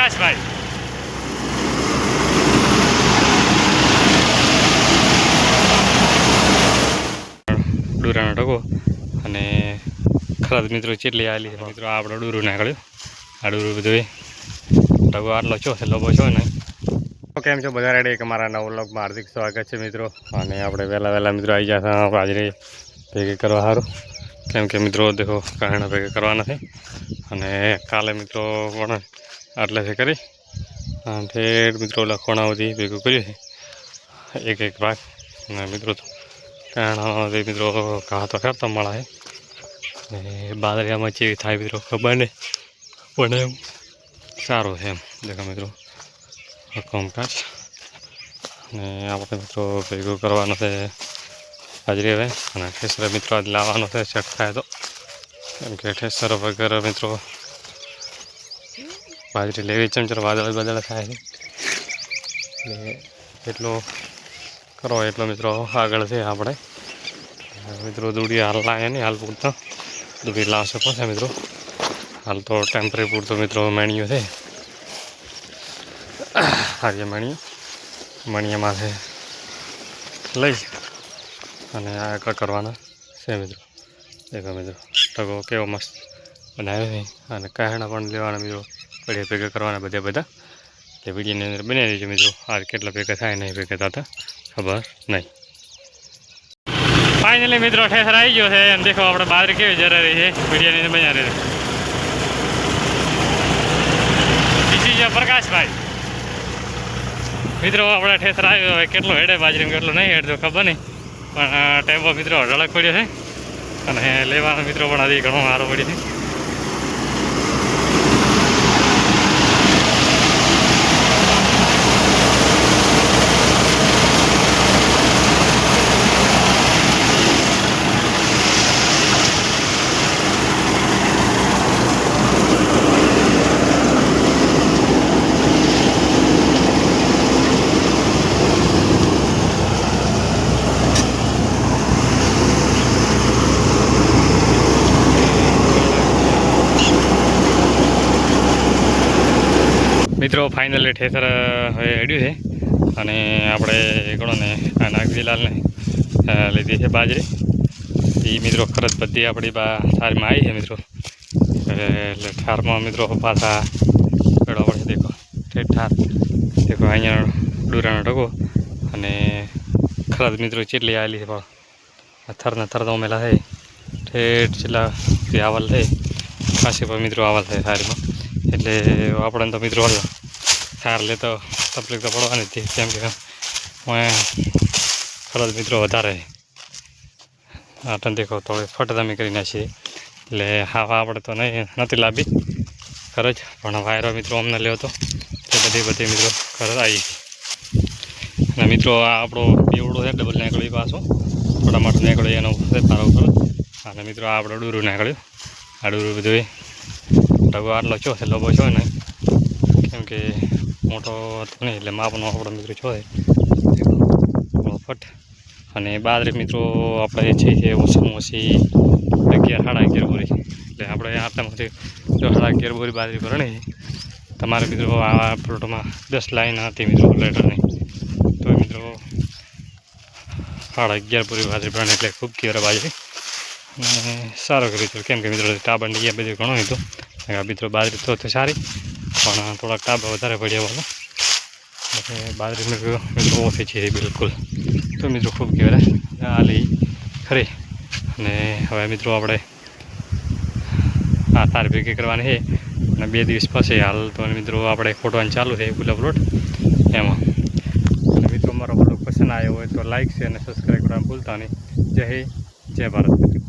प्रकाश भाई डूरानो टको अने खरद मित्रों चेटली आली मित्रों आपणे डूरू नाख्यो आ डूरू बधुं टको आटलो छो लोबो छो ने केम छो बधा रेडी एक मारा नव व्लॉग में हार्दिक स्वागत है मित्रों अने आपणे वेला वेला मित्रों आई गया बाजरी भेगी करवा हारू केम के मित्रों देखो कहना भेगा करवाना है अने काले मित्रों पण आटलेथी करी ठेठ मित्रों लखोणा बधी भेगुं कर्युं छे एक एक भाग अने मित्रों कहना मित्रों घा तो करता मळा है बादरियामां चेवी थाय मित्रों खबर नहीं पण एम सारूं छे एम देखो मित्रों कामकाज ने आपणे मित्रों भेगुं करवानुं छे हाजरी हवे अने ठेसर मित्रों आज लाववानो छे सेट थाय तो केम के ठेसर वगैरह मित्रों बाजरी लेवी चमचर वादळ बदळ थाय छे एटलो करो एटलो मित्रों आगळ छे आपणे मित्रों दूड़ी हाल लागे नहीं हाल पूरता दूड़ी लावशे पाछा मित्रों हाल तो टेम्परेरी पूरतो मित्रों मणियो छे आगे मणिया माथे लई अने आ करवाना छे मित्रों देखो मित्रों टको केवो मस्त बनाव्यो छे अने कहना पण लेवाना मित्रों बढ़िया भेगा करवाना बधा बधा એટલે વિડીયોની અંદર બની રહેજો મિત્રો आज કેટલા ભેગા થાય નહીં ભેગા થતા ખબર નહીં फाइनली मित्रों ठेसर आई गयो है देखो अपने बाजरी केवी जरा रही है वीडियो ने बना रहे बीजी जो प्रकाश भाई मित्रों अपने ठेसर आयो है केटलो हेडे बाजरी में केटलो नहीं हेड तो खबर नहीं पण टेम्पो मित्रों ढळक पड्यो है अने लेवानो मित्रों पण हजी घणो सारो पड्यो है मित्रों फाइनली ठेसर हवे हेड्यु है अने आपणे गणो ने नागजीलाल ने लीधी है बाजरी ई मित्रों खरज बधी आपणी थार में आई है मित्रों एटले ठार में मित्रों पाछा पेड़ो पड़े देखो ठेठ ठार देखो अहींया डूरानो टको अने खरज मित्रों चेटली आवेली है पण थरना थर तो मेला है ठेठ छेल्ला आवल है खासी पर मित्रों आवल है थार में એટલે આપણે તો મિત્રો થાર લે તો તકલીફ તો પડવાની હતી કેમ કે ખરજ મિત્રો વધારે આટન દેખો તો ફટદામી કરી નાખીએ એટલે હાવા આપણે તો નથી લાવી ખરજ પણ વાયરો મિત્રો અમને લેવો તો તે બધી મિત્રો ખરજ આવી અને મિત્રો આ આપણો બેવડો છે ડબલ નીકળ્યું પાછું થોડા માટે નીકળ્યું એનો પારો ખરો અને મિત્રો આ આપણો ડૂરું નીકળ્યું આ ડૂરું બધું टको आटलो छो लोबो छो ने केम के मोटो हतो नहीं એટલે માપનો આપણો મિત્રો છો ફટ અને બાજરી મિત્રો આપણે છે કે ઓછામાં ઓછી 11-11.5 બોરી એટલે આપણે આટલામાંથી જો 11.5 બોરી બાજરી ભરણી તમારે મિત્રો આ પ્લોટમાં 10 લાઈન હતી મિત્રો લેટરની તો મિત્રો 11.5 બોરી બાજરી ભરણી એટલે ખૂબ કેવરા બાજરી અને સારો કર્યું કેમ કે મિત્રો ટાબંડી એ બધું ઘણું હતું मित्रों बाजरी तो सारी पण थोड़ा टाबा वधारे पड्या वाला बाजरी मित्रों ओछी छे बिल्कुल तो मित्रों खूब केवरा आ लई खरी ने हवे मित्रों आपणे आ तार भेगी करवानी है अने 2 दिवस पछी हाल तो मित्रों आपणे खोटवानुं चालू है गुलाब रोड एमां मित्रों मारो व्लॉग पसंद आयो होय तो लाइक शेयर अने सब्सक्राइब करवानुं भूलता नहीं। जय हिंद जय भारत।